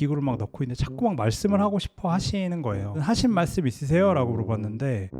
기구를 막 넣고 있는데 자꾸 막 말씀을 하고 싶어 하시는 거예요. 하신 말씀 있으세요? 라고 물어봤는데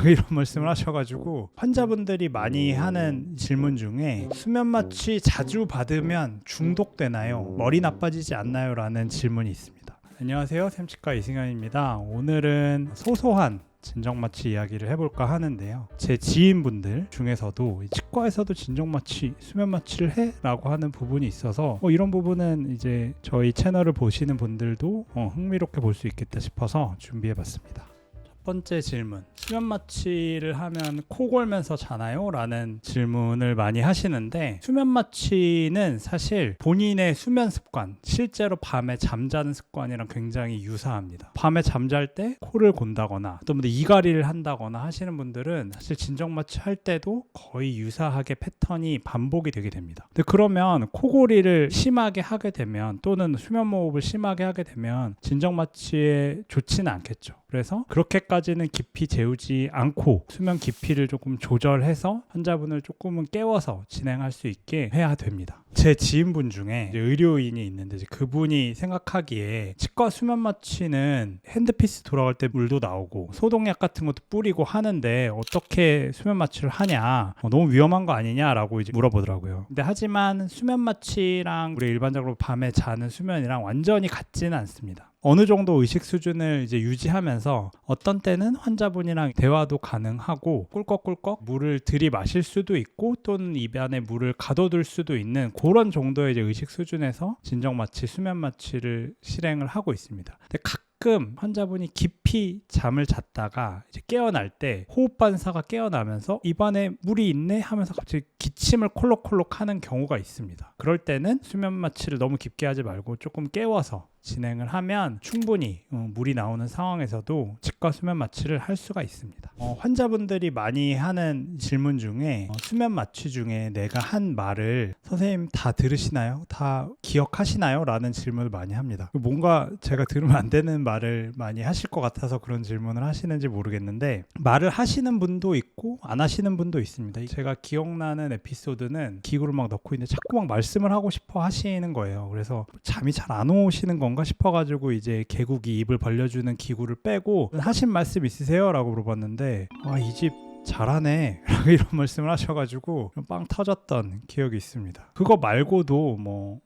이런 말씀을 하셔가지고, 환자분들이 많이 하는 질문 중에 수면 마취 자주 받으면 중독되나요? 머리 나빠지지 않나요? 라는 질문이 있습니다. 안녕하세요, 샘치과 이승현입니다. 오늘은 소소한 진정마취 이야기를 해볼까 하는데요, 제 지인분들 중에서도 치과에서도 진정마취, 수면마취를 해? 라고 하는 부분이 있어서 이런 부분은 이제 저희 채널을 보시는 분들도 흥미롭게 볼 수 있겠다 싶어서 준비해봤습니다. 첫 번째 질문, 수면 마취를 하면 코 골면서 자나요? 라는 질문을 많이 하시는데, 수면 마취는 사실 본인의 수면 습관, 실제로 밤에 잠자는 습관이랑 굉장히 유사합니다. 밤에 잠잘 때 코를 곤다거나 또 이갈이를 한다거나 하시는 분들은 사실 진정 마취 할 때도 거의 유사하게 패턴이 반복이 되게 됩니다. 근데 그러면 코골이를 심하게 하게 되면, 또는 수면 무호흡을 심하게 하게 되면 진정 마취에 좋지는 않겠죠. 그래서 그렇게까지는 깊이 재우지 않고 수면 깊이를 조금 조절해서 환자분을 조금은 깨워서 진행할 수 있게 해야 됩니다. 제 지인분 중에 의료인이 있는데, 그분이 생각하기에 치과 수면 마취는 핸드피스 돌아갈 때 물도 나오고 소독약 같은 것도 뿌리고 하는데 어떻게 수면 마취를 하냐, 너무 위험한 거 아니냐라고 이제 물어보더라고요. 근데 하지만 수면 마취랑 우리 일반적으로 밤에 자는 수면이랑 완전히 같지는 않습니다. 어느 정도 의식 수준을 이제 유지하면서 어떤 때는 환자분이랑 대화도 가능하고 꿀꺽꿀꺽 물을 들이마실 수도 있고, 또는 입안에 물을 가둬둘 수도 있는 그런 정도의 이제 의식 수준에서 진정마취, 수면마취를 실행을 하고 있습니다. 근데 가끔 환자분이 깊이 잠을 잤다가 이제 깨어날 때 호흡 반사가 깨어나면서 입안에 물이 있네 하면서 갑자기 기침을 콜록콜록 하는 경우가 있습니다. 그럴 때는 수면 마취를 너무 깊게 하지 말고 조금 깨워서 진행을 하면 충분히 물이 나오는 상황에서도 치과 수면 마취를 할 수가 있습니다. 환자분들이 많이 하는 질문 중에 수면 마취 중에 내가 한 말을 선생님 다 들으시나요? 다 기억하시나요? 라는 질문을 많이 합니다. 뭔가 제가 들으면 안 되는 말을 많이 하실 것 같아서 그런 질문을 하시는지 모르겠는데, 말을 하시는 분도 있고 안 하시는 분도 있습니다. 제가 기억나는 에피소드는 기구를 막 넣고 있는데 자꾸 막 말씀을 하고 싶어 하시는 거예요. 그래서 잠이 잘 안 오시는 건가 싶어가지고 이제 개구기 입을 벌려주는 기구를 빼고 하신 말씀 있으세요? 라고 물어봤는데, 이 집 잘하네 이런 말씀을 하셔가지고 빵 터졌던 기억이 있습니다. 그거 말고도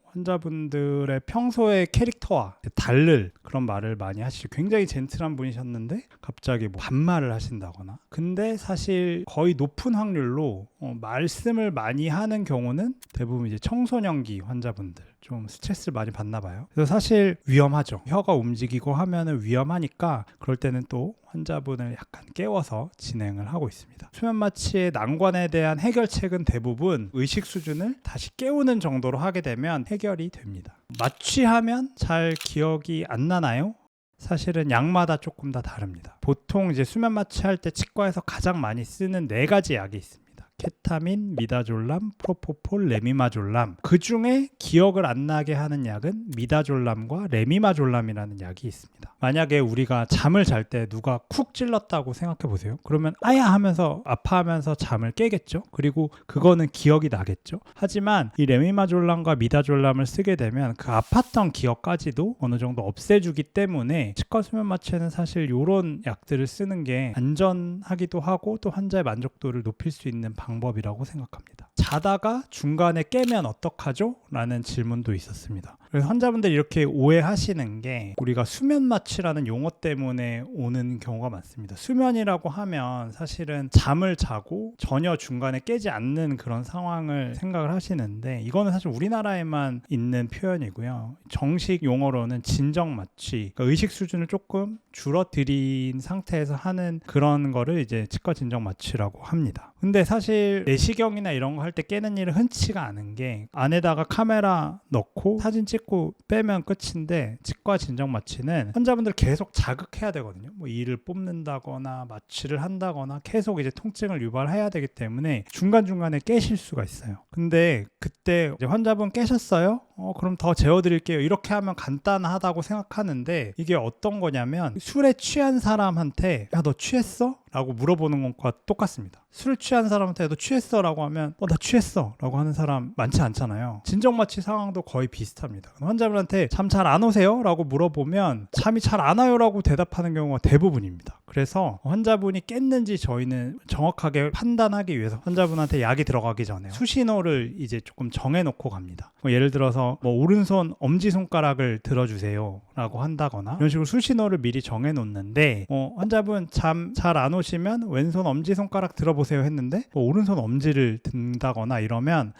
환자분들의 평소의 캐릭터와 다를 그런 말을 많이 하시죠. 굉장히 젠틀한 분이셨는데 갑자기 반말을 하신다거나. 근데 사실 거의 높은 확률로 말씀을 많이 하는 경우는 대부분 이제 청소년기 환자분들, 좀 스트레스를 많이 받나 봐요. 그래서 사실 위험하죠. 혀가 움직이고 하면은 위험하니까 그럴 때는 또 환자분을 약간 깨워서 진행을 하고 있습니다. 수면 마취의 난관에 대한 해결책은 대부분 의식 수준을 다시 깨우는 정도로 하게 되면 해결이 됩니다. 마취하면 잘 기억이 안 나나요? 사실은 약마다 조금 다 다릅니다. 보통 이제 수면 마취할 때 치과에서 가장 많이 쓰는 4가지 약이 있습니다. 케타민, 미다졸람, 프로포폴, 레미마졸람. 그 중에 기억을 안 나게 하는 약은 미다졸람과 레미마졸람이라는 약이 있습니다. 만약에 우리가 잠을 잘 때 누가 쿡 찔렀다고 생각해 보세요. 그러면 아야 하면서 아파하면서 잠을 깨겠죠. 그리고 그거는 기억이 나겠죠. 하지만 이 레미마졸람과 미다졸람을 쓰게 되면 그 아팠던 기억까지도 어느 정도 없애주기 때문에 치과 수면 마취는 사실 이런 약들을 쓰는 게 안전하기도 하고 또 환자의 만족도를 높일 수 있는 방법이라고 생각합니다. 자다가 중간에 깨면 어떡하죠? 라는 질문도 있었습니다. 그래서 환자분들이 이렇게 오해하시는 게, 우리가 수면 마취라는 용어 때문에 오는 경우가 많습니다. 수면이라고 하면 사실은 잠을 자고 전혀 중간에 깨지 않는 그런 상황을 생각을 하시는데, 이거는 사실 우리나라에만 있는 표현이고요. 정식 용어로는 진정 마취, 그러니까 의식 수준을 조금 줄어들인 상태에서 하는 그런 거를 이제 치과 진정 마취라고 합니다. 근데 사실 내시경이나 이런 거 할 때 깨는 일은 흔치가 않은 게, 안에다가 카메라 넣고 사진 찍고 빼면 끝인데, 치과 진정 마취는 환자분들 계속 자극해야 되거든요. 이를 뽑는다거나 마취를 한다거나 계속 이제 통증을 유발해야 되기 때문에 중간중간에 깨실 수가 있어요. 근데 그때 이제 환자분 깨셨어요? 그럼 더 재워드릴게요. 이렇게 하면 간단하다고 생각하는데 이게 어떤 거냐면 술에 취한 사람한테 야, 너 취했어? 라고 물어보는 것과 똑같습니다. 술 취한 사람한테 너 취했어? 라고 하면 나 취했어 라고 하는 사람 많지 않잖아요. 진정마취 상황도 거의 비슷합니다. 환자분한테 잠 잘 안 오세요? 라고 물어보면 잠이 잘 안 와요 라고 대답하는 경우가 대부분입니다. 그래서 환자분이 깼는지 저희는 정확하게 판단하기 위해서 환자분한테 약이 들어가기 전에 수신호를 이제 조금 정해놓고 갑니다. 예를 들어서 오른손 엄지손가락을 들어주세요 라고 한다거나 이런 식으로 수신호를 미리 정해놓는데 환자분 잠 잘 안 오시면 왼손 엄지손가락 들어보세요 했는데 오른손 엄지를 든다거나 이러면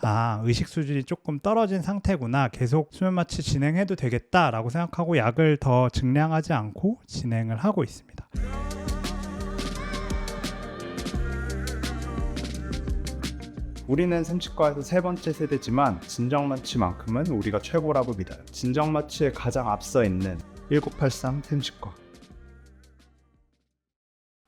의식 수준이 조금 떨어진 상태구나, 계속 수면마취 진행해도 되겠다라고 생각하고 약을 더 증량하지 않고 진행을 하고 있습니다. 우리는 샘치과에서 세 번째 세대지만 진정마취만큼은 우리가 최고라고 믿어요. 진정마취에 가장 앞서 있는 1983 샘치과.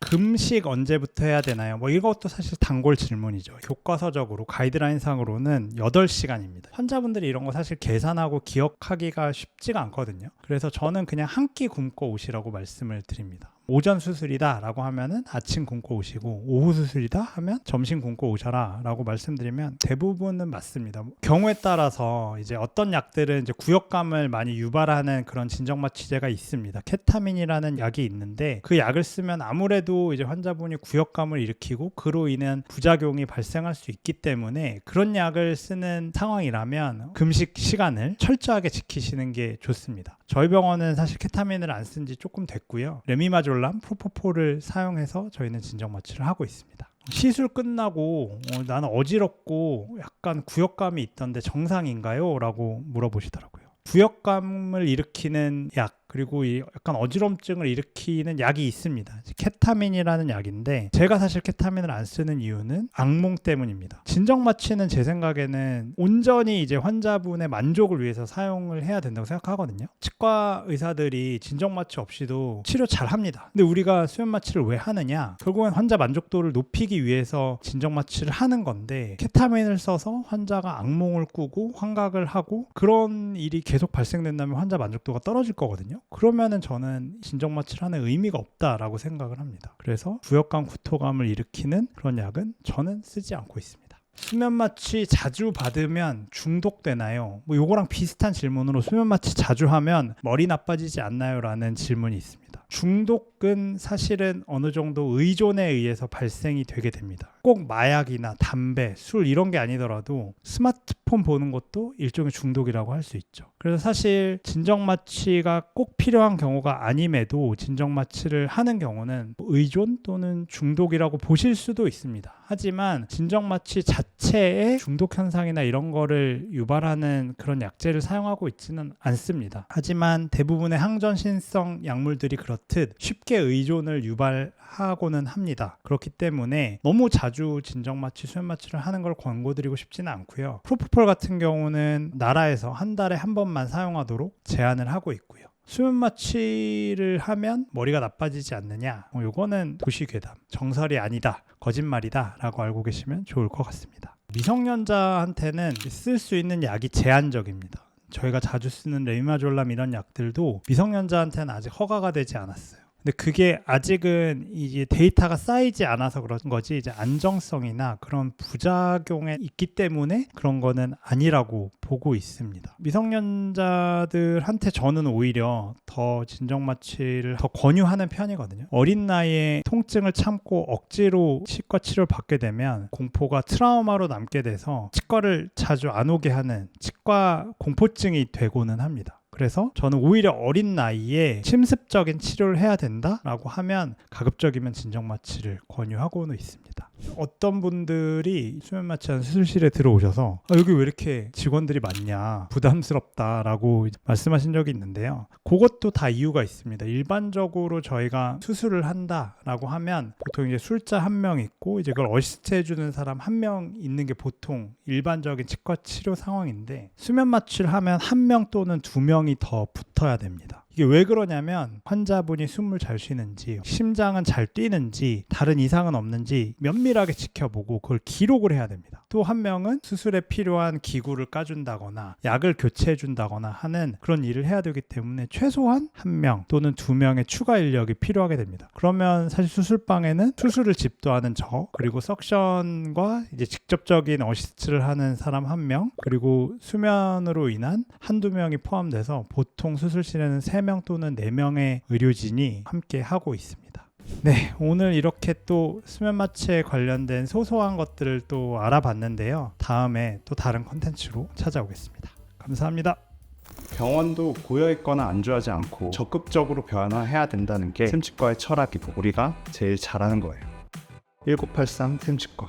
금식 언제부터 해야 되나요? 이것도 사실 단골 질문이죠. 교과서적으로 가이드라인상으로는 8시간입니다. 환자분들이 이런 거 사실 계산하고 기억하기가 쉽지가 않거든요. 그래서 저는 그냥 한 끼 굶고 오시라고 말씀을 드립니다. 오전 수술이다 라고 하면은 아침 굶고 오시고, 오후 수술이다 하면 점심 굶고 오셔라 라고 말씀드리면 대부분은 맞습니다. 경우에 따라서 이제 어떤 약들은 이제 구역감을 많이 유발하는 그런 진정마취제가 있습니다. 케타민이라는 약이 있는데 그 약을 쓰면 아무래도 이제 환자분이 구역감을 일으키고 그로 인한 부작용이 발생할 수 있기 때문에 그런 약을 쓰는 상황이라면 금식 시간을 철저하게 지키시는 게 좋습니다. 저희 병원은 사실 케타민을 안 쓴 지 조금 됐고요. 레미마졸람, 프로포폴을 사용해서 저희는 진정마취를 하고 있습니다. 시술 끝나고 나는 어지럽고 약간 구역감이 있던데 정상인가요? 라고 물어보시더라고요. 구역감을 일으키는 약, 그리고 약간 어지럼증을 일으키는 약이 있습니다. 케타민이라는 약인데 제가 사실 케타민을 안 쓰는 이유는 악몽 때문입니다. 진정마취는 제 생각에는 온전히 이제 환자분의 만족을 위해서 사용을 해야 된다고 생각하거든요. 치과 의사들이 진정마취 없이도 치료 잘 합니다. 근데 우리가 수면마취를 왜 하느냐? 결국엔 환자 만족도를 높이기 위해서 진정마취를 하는 건데 케타민을 써서 환자가 악몽을 꾸고 환각을 하고 그런 일이 계속 발생된다면 환자 만족도가 떨어질 거거든요. 그러면은 저는 진정마취를 하는 의미가 없다라고 생각을 합니다. 그래서 구역감, 구토감을 일으키는 그런 약은 저는 쓰지 않고 있습니다. 수면마취 자주 받으면 중독되나요? 요거랑 비슷한 질문으로 수면마취 자주 하면 머리 나빠지지 않나요? 라는 질문이 있습니다. 중독은 사실은 어느 정도 의존에 의해서 발생이 되게 됩니다. 꼭 마약이나 담배, 술 이런 게 아니더라도 스마트폰 보는 것도 일종의 중독이라고 할 수 있죠. 그래서 사실 진정마취가 꼭 필요한 경우가 아님에도 진정마취를 하는 경우는 의존 또는 중독이라고 보실 수도 있습니다. 하지만 진정마취 자체의 중독 현상이나 이런 거를 유발하는 그런 약제를 사용하고 있지는 않습니다. 하지만 대부분의 항전신성 약물들이 그렇듯 쉽게 의존을 유발하고는 합니다. 그렇기 때문에 너무 자주 진정마취, 수면마취를 하는 걸 권고드리고 싶지는 않고요. 프로포폴 같은 경우는 나라에서 한 달에 한 번만 사용하도록 제한을 하고 있고요. 수면마취를 하면 머리가 나빠지지 않느냐? 요거는 도시괴담, 정설이 아니다, 거짓말이다 라고 알고 계시면 좋을 것 같습니다. 미성년자한테는 쓸 수 있는 약이 제한적입니다. 저희가 자주 쓰는 레미마졸람 이런 약들도 미성년자한테는 아직 허가가 되지 않았어요. 근데 그게 아직은 이제 데이터가 쌓이지 않아서 그런 거지 이제 안정성이나 그런 부작용에 있기 때문에 그런 거는 아니라고 보고 있습니다. 미성년자들한테 저는 오히려 더 진정마취를 더 권유하는 편이거든요. 어린 나이에 통증을 참고 억지로 치과 치료를 받게 되면 공포가 트라우마로 남게 돼서 치과를 자주 안 오게 하는 치과 공포증이 되고는 합니다. 그래서 저는 오히려 어린 나이에 침습적인 치료를 해야 된다라고 하면 가급적이면 진정마취를 권유하고는 있습니다. 어떤 분들이 수면마취하는 수술실에 들어오셔서 여기 왜 이렇게 직원들이 많냐, 부담스럽다라고 말씀하신 적이 있는데요. 그것도 다 이유가 있습니다. 일반적으로 저희가 수술을 한다라고 하면 보통 이제 술자 1명 있고 이제 그걸 어시스트 해주는 사람 1명 있는 게 보통 일반적인 치과 치료 상황인데 수면마취를 하면 1명 또는 2명이 더 붙어야 됩니다. 이게 왜 그러냐면 환자분이 숨을 잘 쉬는지, 심장은 잘 뛰는지, 다른 이상은 없는지 면밀하게 지켜보고 그걸 기록을 해야 됩니다. 또 한 명은 수술에 필요한 기구를 까준다거나 약을 교체해준다거나 하는 그런 일을 해야 되기 때문에 최소한 1명 또는 2명의 추가 인력이 필요하게 됩니다. 그러면 사실 수술방에는 수술을 집도하는 저, 그리고 석션과 이제 직접적인 어시스트를 하는 사람 1명, 그리고 수면으로 인한 1-2명이 포함돼서 보통 수술실에는 3명 또는 4명의 의료진이 함께 하고 있습니다. 네, 오늘 이렇게 또 수면 마취에 관련된 소소한 것들을 또 알아봤는데요. 다음에 또 다른 콘텐츠로 찾아오겠습니다. 감사합니다. 병원도 고여있거나 안주하지 않고 적극적으로 변화해야 된다는 게 샘치과의 철학이고 우리가 제일 잘하는 거예요. 1983 샘치과.